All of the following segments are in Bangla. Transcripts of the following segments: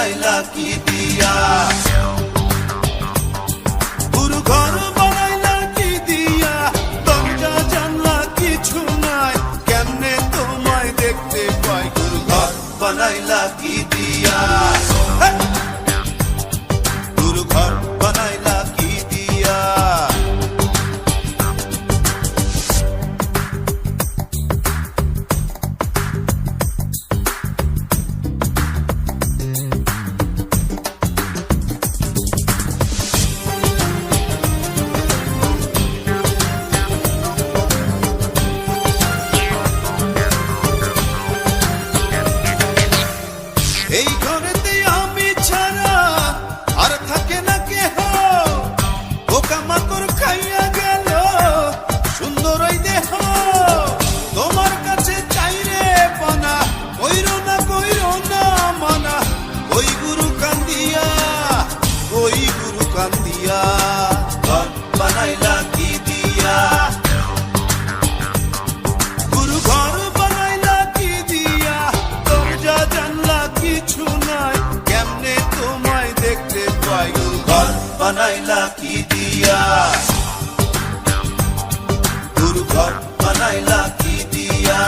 বানাইলা কি দিয়া, পুরো ঘর বানাইলা কি দিয়া, দরজা জানলা কিছু নাই, কেমনে তোমায় দেখতে পাই, পুরো ঘর বানাইলা কি দিয়া, পুরো ঘর বানাইলা কি দিয়া। এই ঘরেতে আমি ছাড়া আর থাকে না কেহ, পোকামাকড় খাইয়া গেল সুন্দর ওই দেহ, তোমার কাছে চাইরে পানা, কইরো না মানা, ওই গুরু কান্দিয়া, ওই গুরু কান্দিয়া, ঘর বানাইলা কি দিয়া, গুরু ঘর বানাইলা কি দিয়া, দরজা জানলা কিছু নাই, কেমনে তোমায় দেখতে পাই, গুরু ঘর বানাইলা কি দিয়া, গুরু ঘর বানাইলা কি দিয়া।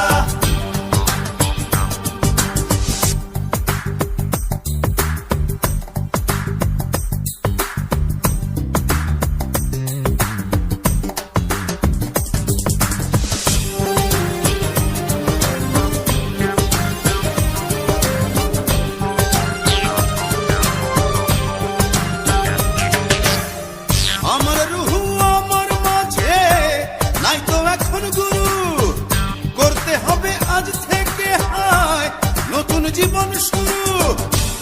আমার রুহু আমার মাঝে নাই তো এখন গুরু, করতে হবে আজ থেকে হায় নতুন জীবন শুরু,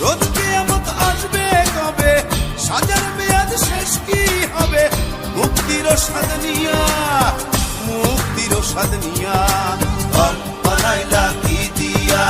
রোজ কিয়ামত আসবে কবে, সাজার মেয়াদ শেষ কি হবে, মুক্তির স্বাদ নিয়া, মুক্তির স্বাদ নিয়া, ঘর বানাইলা কি দিয়া।